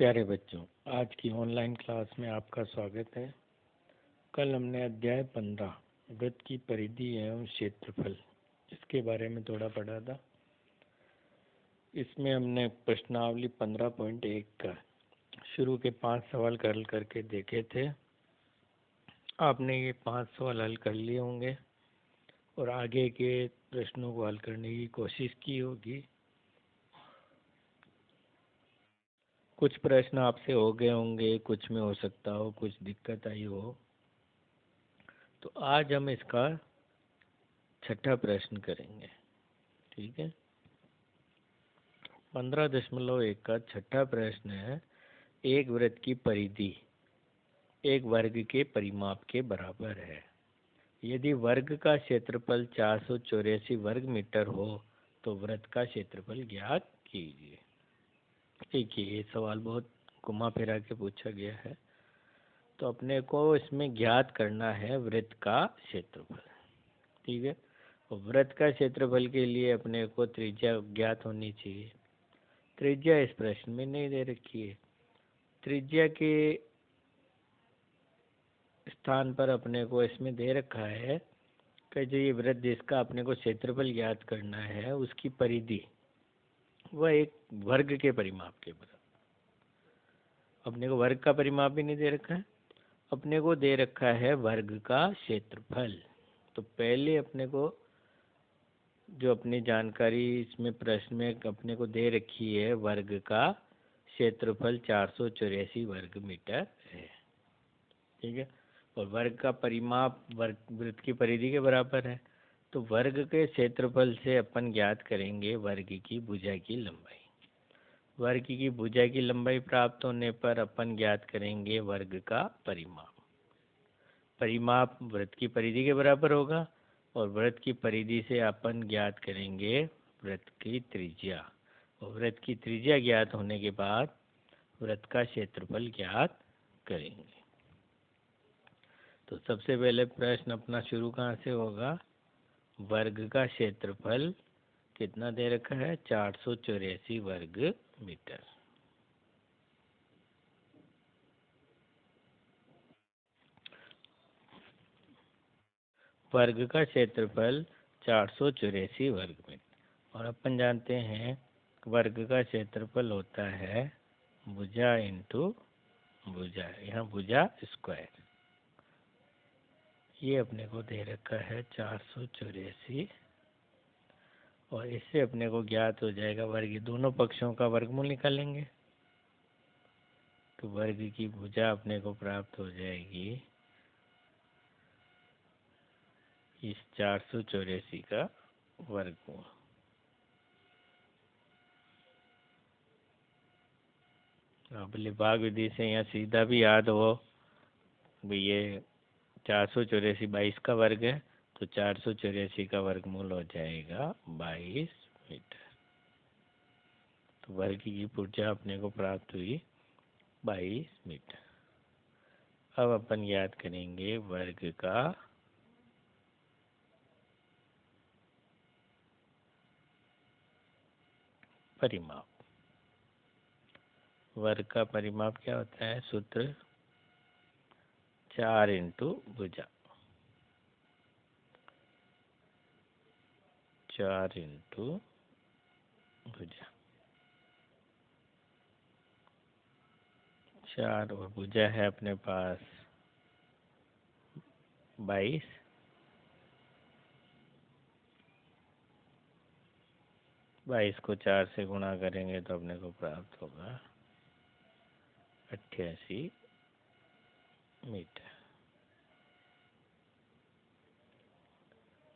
प्यारे बच्चों, आज की ऑनलाइन क्लास में आपका स्वागत है। कल हमने अध्याय 15 वृत्त की परिधि एवं क्षेत्रफल इसके बारे में थोड़ा पढ़ा था। इसमें हमने प्रश्नावली 15.1 का शुरू के 5 सवाल हल करके देखे थे। आपने ये 5 सवाल हल कर लिए होंगे और आगे के प्रश्नों को हल करने की कोशिश की होगी। कुछ प्रश्न आपसे हो गए होंगे, कुछ में हो सकता हो कुछ दिक्कत आई हो। तो आज हम इसका छठा प्रश्न करेंगे। ठीक है, 15.1 का छठा प्रश्न है, एक वृत्त की परिधि एक वर्ग के परिमाप के बराबर है। यदि वर्ग का क्षेत्रफल 484 वर्ग मीटर हो तो वृत्त का क्षेत्रफल ज्ञात कीजिए। देखिए, ये सवाल बहुत घुमा फिरा के पूछा गया है, तो अपने को इसमें ज्ञात करना है वृत्त का क्षेत्रफल। ठीक है, और वृत्त का क्षेत्रफल के लिए अपने को त्रिज्या ज्ञात होनी चाहिए। त्रिज्या इस प्रश्न में नहीं दे रखी है। त्रिज्या के स्थान पर अपने को इसमें दे रखा है कि जो ये वृत्त जिसका अपने को क्षेत्रफल ज्ञात करना है उसकी परिधि वह एक वर्ग के परिमाप के बराबर। अपने को वर्ग का परिमाप भी नहीं दे रखा है, अपने को दे रखा है वर्ग का क्षेत्रफल। तो पहले अपने को जो अपनी जानकारी इसमें प्रश्न में अपने को दे रखी है, वर्ग का क्षेत्रफल 484 वर्ग मीटर है। ठीक है, और वर्ग का परिमाप वर्ग वृत्त की परिधि के बराबर है। तो वर्ग के क्षेत्रफल से अपन ज्ञात करेंगे वर्ग की भुजा की लंबाई। वर्ग की भुजा की लंबाई प्राप्त होने पर अपन ज्ञात करेंगे वर्ग का परिमाप। परिमाप वृत्त की परिधि के बराबर होगा और वृत्त की परिधि से अपन ज्ञात करेंगे वृत्त की त्रिज्या, और वृत्त की त्रिज्या ज्ञात होने के बाद वृत्त का क्षेत्रफल ज्ञात करेंगे। तो सबसे पहले प्रश्न अपना शुरू कहाँ से होगा? वर्ग का क्षेत्रफल कितना दे रखा है? 484 वर्ग मीटर। वर्ग का क्षेत्रफल 484 वर्ग मीटर, और अपन जानते हैं वर्ग का क्षेत्रफल होता है भुजा इंटू भुजा, यहाँ भुजा स्क्वायर। ये अपने को दे रखा है 484, और इससे अपने को ज्ञात हो जाएगा वर्ग, दोनों पक्षों का वर्गमूल निकालेंगे तो वर्ग की भुजा अपने को प्राप्त हो जाएगी इस 484 का वर्गमूल। अब लिबाग विधि से यहाँ सीधा भी याद हो भाई, ये 484 22 का वर्ग है, तो 484 का वर्गमूल हो जाएगा 22 मीटर। तो वर्ग की भुजा अपने को प्राप्त हुई 22 मीटर। अब अपन याद करेंगे वर्ग का परिमाप। वर्ग का परिमाप क्या होता है? सूत्र 4 इंटू भुजा, 4 इंटू भुजा, 4 और भुजा है अपने पास 22। 22 को 4 से गुणा करेंगे तो अपने को प्राप्त होगा 88 मीटर।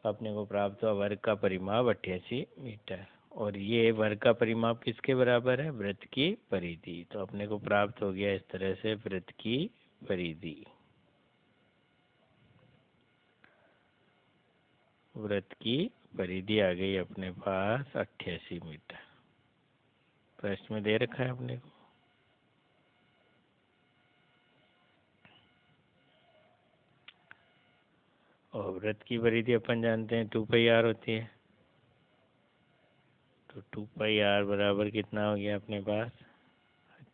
अपने को प्राप्त हुआ वर्ग का परिमाप 88 मीटर, और ये वर्ग का परिमाप किसके बराबर है? वृत्त की परिधि। तो अपने को प्राप्त हो गया इस तरह से वृत्त की परिधि। वृत्त की परिधि आ गई अपने पास 88 मीटर। प्रश्न में दे रखा है अपने को। और वृत्त की परिधि अपन जानते हैं 2πr होती है, तो 2πr बराबर कितना हो गया अपने पास?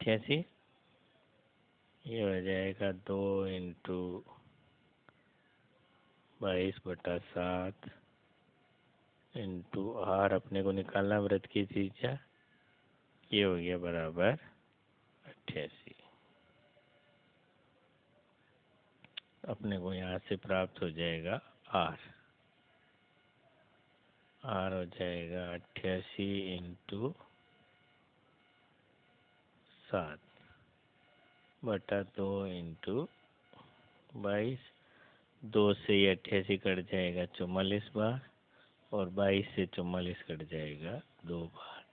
88। ये हो जाएगा 2 × 22/7 इंटू आर अपने को निकालना वृत्त की त्रिज्या। ये हो गया बराबर 88। अपने को यहाँ से प्राप्त हो जाएगा आर। आर हो जाएगा 88 × 7/2 × 22। 2 से 88 कट जाएगा 44 बार, और 22 से 44 कट जाएगा 2 बार।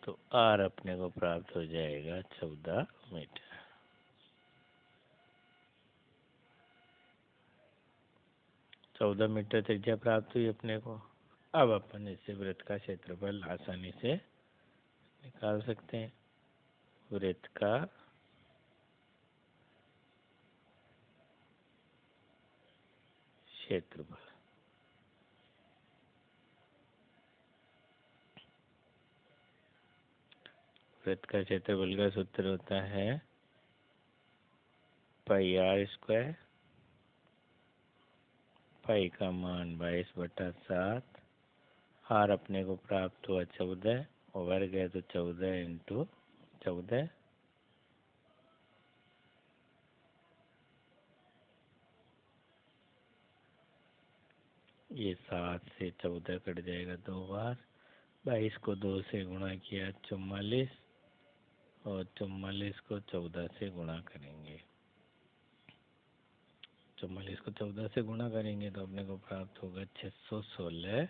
तो आर अपने को प्राप्त हो जाएगा 14 मीटर। चौदह मीटर त्रिज्या प्राप्त हुई अपने को। अब अपन इससे वृत्त का क्षेत्रफल आसानी से निकाल सकते हैं। वृत्त का क्षेत्रफल, वृत्त का क्षेत्रफल का सूत्र होता है πr²। पाई का मान 22/7। आर अपने को प्राप्त हुआ 14, और वर्ग है तो 14 × 14। ये 7 से 14 कट जाएगा 2 बार। 22 को 2 से गुणा किया 44, और 44 को 14 से गुणा करेंगे। 44 को 14 से गुणा करेंगे तो अपने को प्राप्त होगा 616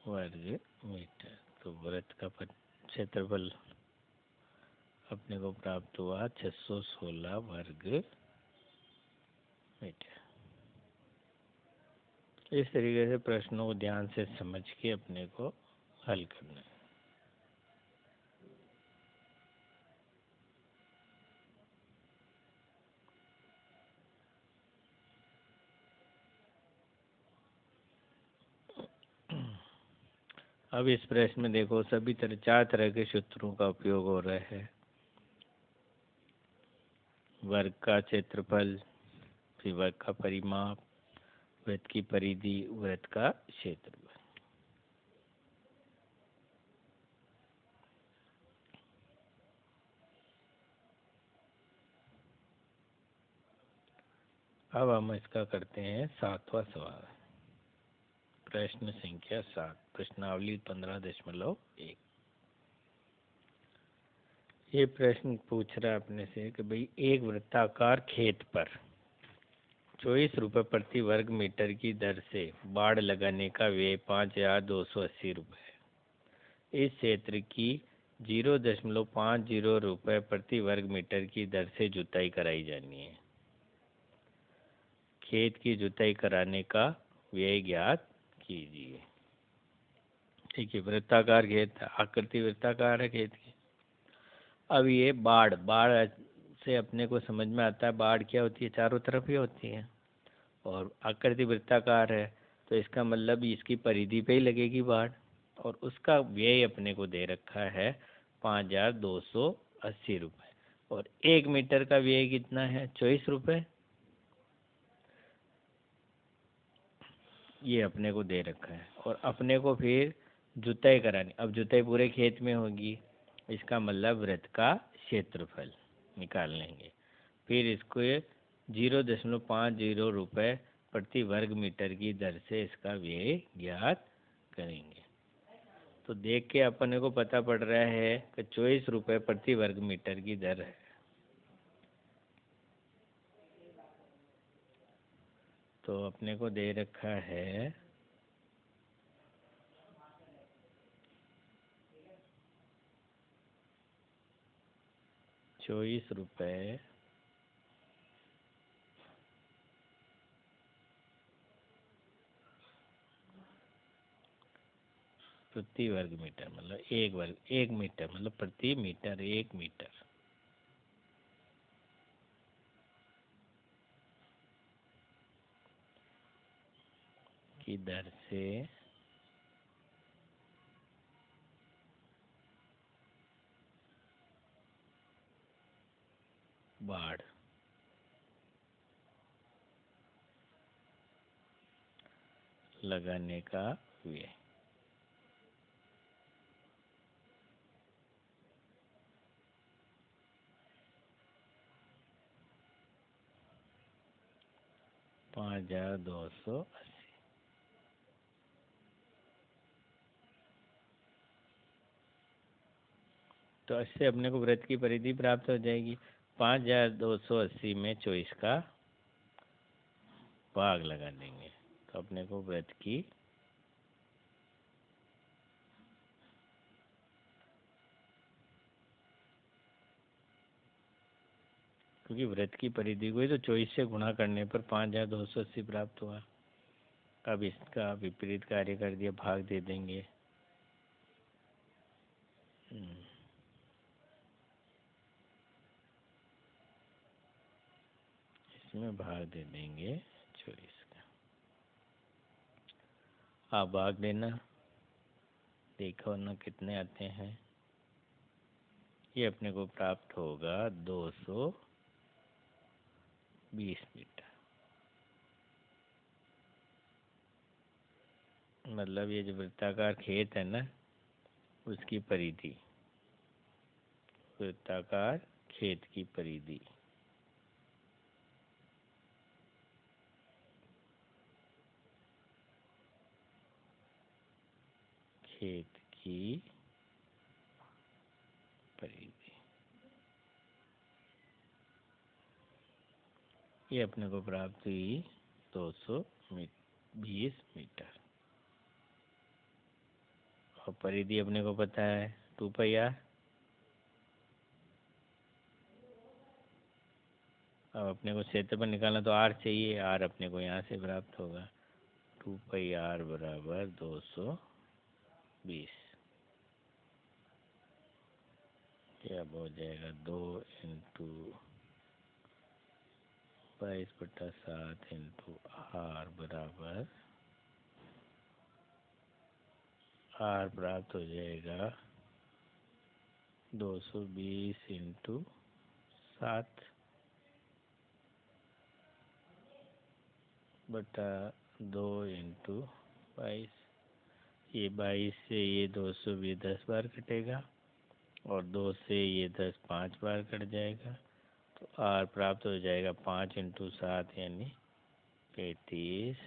वर्ग मीटर। तो वृत्त का क्षेत्रफल अपने को प्राप्त हुआ 616 वर्ग मीटर। इस तरीके से प्रश्नों को ध्यान से समझ के अपने को हल करना है। अब इस प्रश्न में देखो, सभी तरह 4 तरह के सूत्रों का उपयोग हो रहा है। वर्ग का क्षेत्रफल, फिर वर्ग का परिमाप, वृत्त की परिधि, वृत्त का क्षेत्रफल। अब हम इसका करते हैं 7वां सवाल। प्रश्न संख्या 7, प्रश्नावली 15.1। ये प्रश्न पूछ रहा है अपने से कि भाई एक वृत्ताकार खेत पर 24 रुपये प्रति वर्ग मीटर की दर से बाड़ लगाने का व्यय 5280 रुपये। इस क्षेत्र की 0.50 रुपये प्रति वर्ग मीटर की दर से जुताई कराई जानी है। खेत की जुताई कराने का व्यय ज्ञात कीजिए। ठीक है, वृत्ताकार खेत, आकृति वृत्ताकार है खेत की। अब ये बाड़ से अपने को समझ में आता है बाड़ क्या होती है, चारों तरफ ही होती है, और आकृति वृत्ताकार है तो इसका मतलब इसकी परिधि पे ही लगेगी बाड़, और उसका व्यय अपने को दे रखा है 5280 रुपये, और 1 मीटर का व्यय कितना है, 24 रुपये। ये अपने को दे रखा है, और अपने को फिर जुताई करानी। अब जुताई पूरे खेत में होगी, इसका मतलब वृत्त का क्षेत्रफल निकाल लेंगे। फिर इसको 0.50 रुपये प्रति वर्ग मीटर की दर से इसका व्यय ज्ञात करेंगे। तो देख के अपने को पता पड़ रहा है कि 24 रुपये प्रति वर्ग मीटर की दर है। तो अपने को दे रखा है 24 रुपये प्रति वर्ग मीटर, मतलब 1 मीटर, मतलब प्रति मीटर 1 मीटर की दर से बाढ़ लगाने का व्यय। $5280। तो इससे अपने को वृत्त की परिधि प्राप्त हो जाएगी। 5280 में 24 का भाग लगा देंगे तो अपने को वृत्त की क्योंकि वृत्त की परिधि को ही तो 24 से गुणा करने पर 5280 प्राप्त हुआ। अब इसका विपरीत कार्य कर दिया, भाग दे देंगे। इसमें भाग दे देंगे 24 का। आप भाग देना, देखो ना कितने आते हैं। ये अपने को प्राप्त होगा 220 मीटर। मतलब ये जो वृत्ताकार खेत है ना, उसकी परिधि, वृत्ताकार खेत की परिधि। खेत की परिधि ये अपने को प्राप्त हुई 220 मीटर। और परिधि अपने को पता है 2πr। अब अपने को क्षेत्रफल निकालना तो r चाहिए, r अपने को यहाँ से प्राप्त होगा। 2πr बराबर 220। ये अब हो जाएगा 2 इंटू 22/7 इंटू r बराबर, r प्राप्त हो जाएगा 220 इंटू 7 बटा 2 इंटू 22। ये 22 से ये 220 10 बार कटेगा और 2 से ये 10 5 बार कट जाएगा। तो r प्राप्त हो जाएगा 5 इंटू 7 यानी 35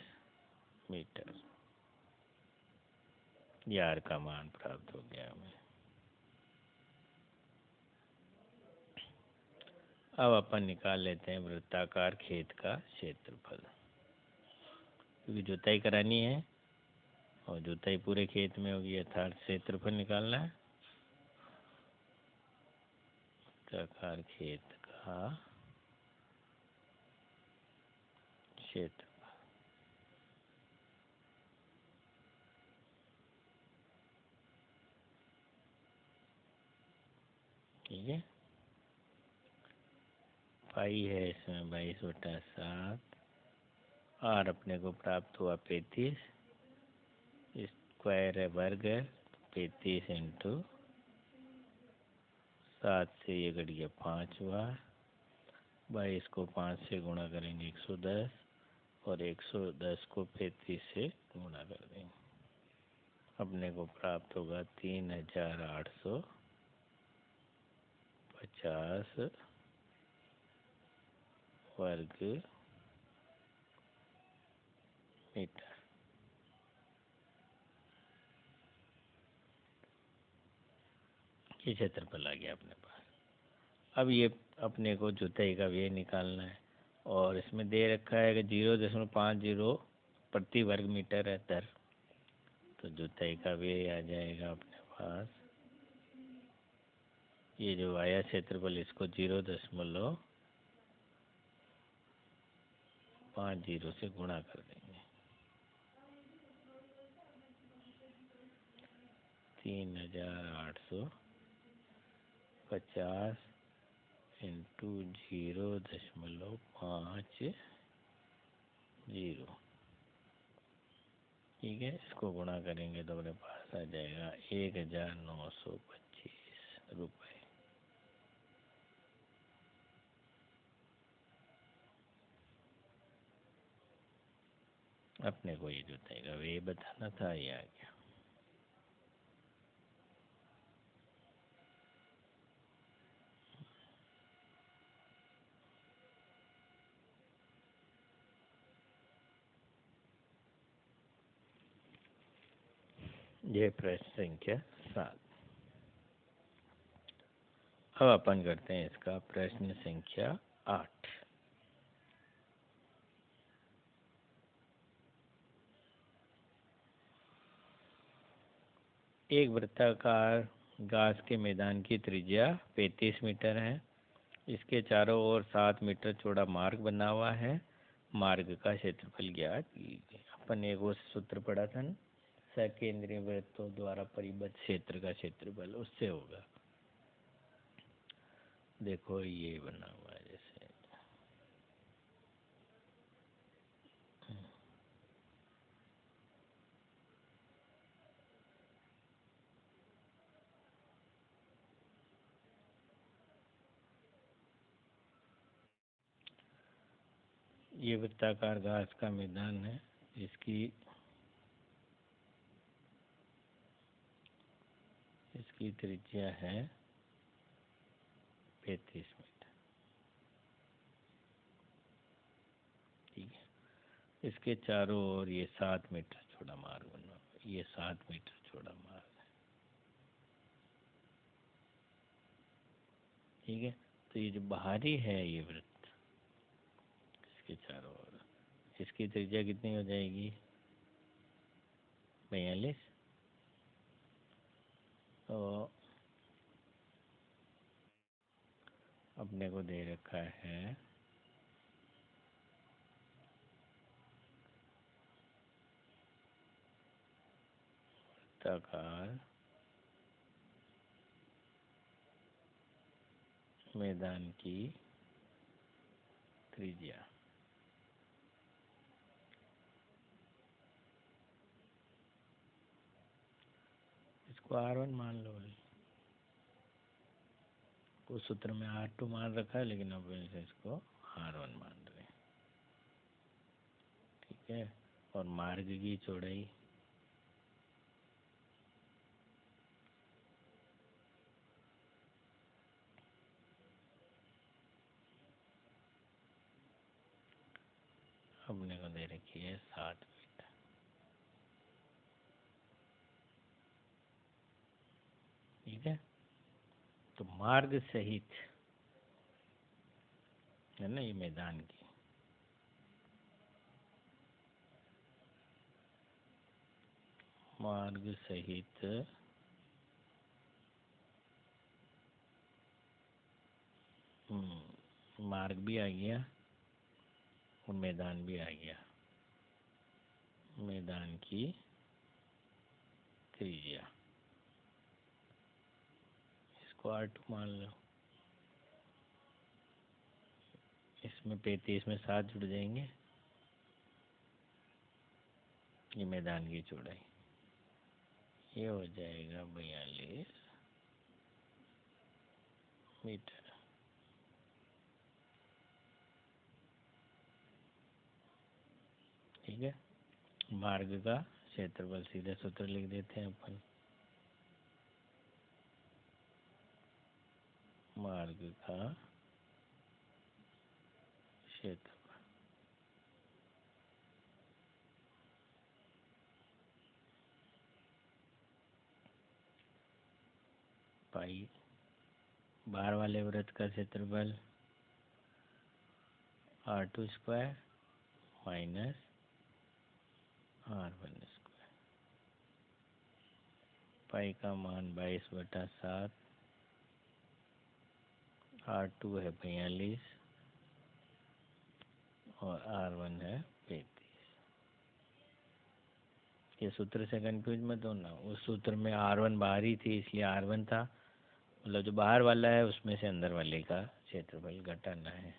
मीटर। ये r का मान प्राप्त हो गया हमें। अब अपन निकाल लेते हैं वृत्ताकार खेत का क्षेत्रफल, क्योंकि जुताई करानी है और जुताई पूरे खेत में होगी, अर्थात क्षेत्रफल निकालना है। वृत्ताकार खेत का क्षेत्रफल, ठीक है। पाई है इसमें 22/7। r अपने को प्राप्त हुआ 35। स्क्वायर है, वर्ग है, 35 इंटू 7 से ये घट गया 5 बार। 22 को 5 से गुणा करेंगे 110 और 110 को 35 से गुणा कर देंगे। अपने को प्राप्त होगा 3850 वर्ग मीटर। ये क्षेत्रफल आ गया अपने पास। अब ये अपने को जुताई का व्यय निकालना है और इसमें दे रखा है कि 0.50 प्रति वर्ग मीटर है दर। तो जुताई का व्यय आ जाएगा अपने पास, ये जो आया क्षेत्रफल इसको 0.50 से गुणा कर देंगे। 3850 इंटू 0.50, ठीक है। इसको गुणा करेंगे तो अपने पास आ जाएगा 1925 रुपये। अपने को ये जुटाएगा, वे बताना था, ये आ गया। ये प्रश्न संख्या 7। अब अपन करते हैं इसका प्रश्न संख्या 8। एक वृत्ताकार घास के मैदान की त्रिज्या 35 मीटर है। इसके चारों ओर 7 मीटर चौड़ा मार्ग बना हुआ है। मार्ग का क्षेत्रफल ज्ञात कीजिए। अपन एक वो सूत्र पढ़ा था ना, सकेंद्रीय वृत्तों द्वारा परिबद्ध क्षेत्र का क्षेत्रफल, उससे होगा। देखो ये बना हुआ है जैसे, ये वृत्ताकार घास का मैदान है। इसकी त्रिज्या है 35 मीटर। ठीक है। इसके चारों ओर ये 7 मीटर चौड़ा मार्ग बना हुआ है। ये 7 मीटर चौड़ा मार्ग है। ठीक है। तो ये जो बाहरी है ये वृत्त, इसके चारों ओर, इसकी त्रिज्या कितनी हो जाएगी? 42। तो अपने को दे रखा है वृत्ताकार मैदान की त्रिज्या। इसको R1 मान लो। उस सूत्र में R2 मान रखा है, लेकिन अब इसको R1 मान रहे हैं। ठीक है। और मार्ग की चौड़ाई अपने को दे रखी है 7 मीटर। ठीक है। तो मार्ग सहित है ना ये मैदान की, मार्ग सहित मार्ग भी आ गया और मैदान भी आ गया। मैदान की त्रिज्या, इसको R2 मान लो। इसमें 35 में 7 जुड़ जाएंगे। ये मैदान की चौड़ाई, ये हो जाएगा 42 मीटर। ठीक है। मार्ग का क्षेत्रफल सीधे सूत्र लिख देते हैं अपन। मार्ग का क्षेत्रफल पाई बाहर वाले वृत्त का क्षेत्रफल R2 square minus R1 square. पाई का मान 22/7, R2 है 42 और R1 है 35। ये सूत्र से कंफ्यूज मत होना। उस सूत्र में R1 बाहर ही थी, इसलिए R1 था। मतलब जो बाहर वाला है उसमें से अंदर वाले का क्षेत्रफल घटाना है।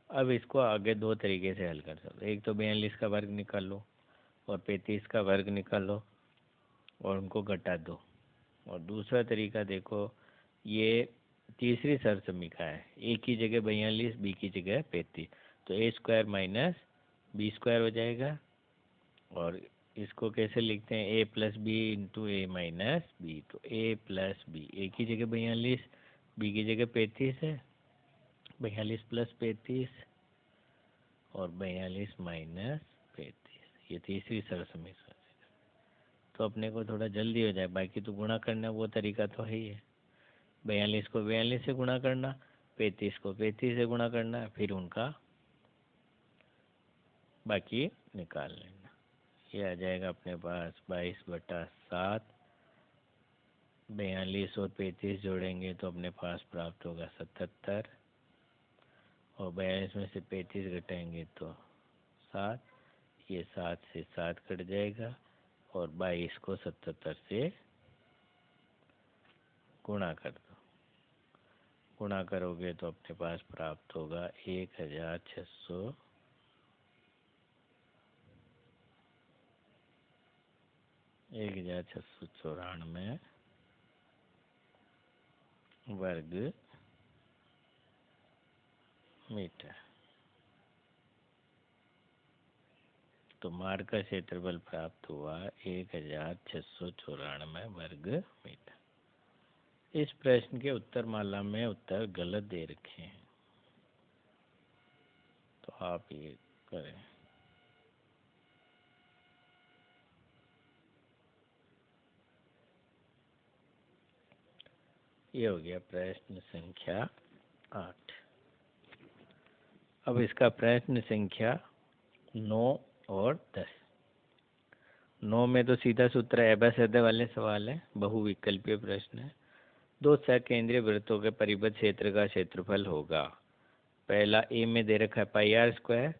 अब इसको आगे दो तरीके से हल कर सकते हो। एक तो 42 का वर्ग निकाल लो और 35 का वर्ग निकाल लो और उनको घटा दो। और दूसरा तरीका देखो, ये तीसरी सरसमीका है। ए की जगह 42, बी की जगह 35, तो A² माइनस B² हो जाएगा और इसको कैसे लिखते हैं, ए प्लस बी इंटू ए माइनस बी। तो ए प्लस बी, ए की जगह 42, बी की जगह 35 है, 42 प्लस 35 और 42 माइनस 35, ये तीसरी सरसमीकरण। तो अपने को थोड़ा जल्दी हो जाए, बाकी तो गुणा करना वो तरीका तो है ही है। 42 को 42 से गुणा करना, 35 को 35 से गुणा करना, फिर उनका बाकी निकाल लेना। ये आ जाएगा अपने पास 22/7। 42 और 35 जोड़ेंगे तो अपने पास प्राप्त होगा 77, और 42 में से 35 घटाएंगे तो 7। ये 7 से 7 कट जाएगा, और 22 को 77 से गुणा कर दो। गुणा करोगे तो अपने पास प्राप्त होगा 1694 वर्ग मीटर। तो मार्ग का क्षेत्रफल प्राप्त हुआ 1694 वर्ग मीटर। इस प्रश्न के उत्तर माला में उत्तर गलत दे रखे हैं, तो आप ये करें। ये हो गया प्रश्न संख्या 8। अब इसका प्रश्न संख्या 9 और 10। 9 में तो सीधा सूत्र एबेसिडर वाले सवाल है, बहुविकल्पीय प्रश्न है। दो सकेंद्रीय वृत्तों के परिबद्ध क्षेत्र का क्षेत्रफल होगा। पहला ए में दे रखा है पाई आर स्क्वायर,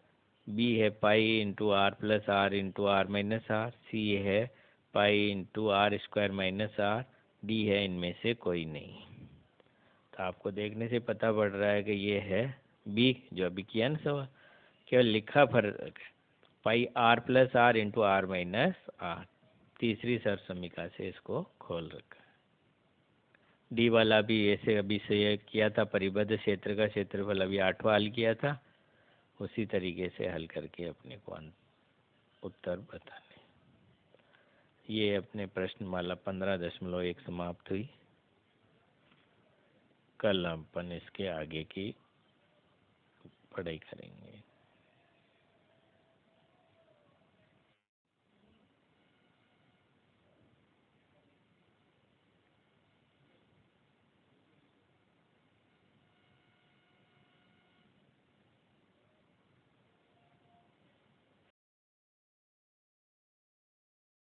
बी है pi into R plus R into R minus R, C है pi into R square minus R, D है इनमें से कोई नहीं। तो आपको देखने से पता पड़ रहा है कि ये है बी, जो अभी किया ना सवाल, केवल लिखा फर्क है, pi R plus R into R minus R. तीसरी सरसमीका से इसको खोल रखा है। डी वाला भी ऐसे अभी से ये किया था, परिबद्ध क्षेत्र का क्षेत्रफल अभी 8वां हल किया था, उसी तरीके से हल करके अपने को उत्तर बताने। ये अपने प्रश्नमाला 15.1 समाप्त हुई। कल अपन इसके आगे की पढ़ाई करेंगे।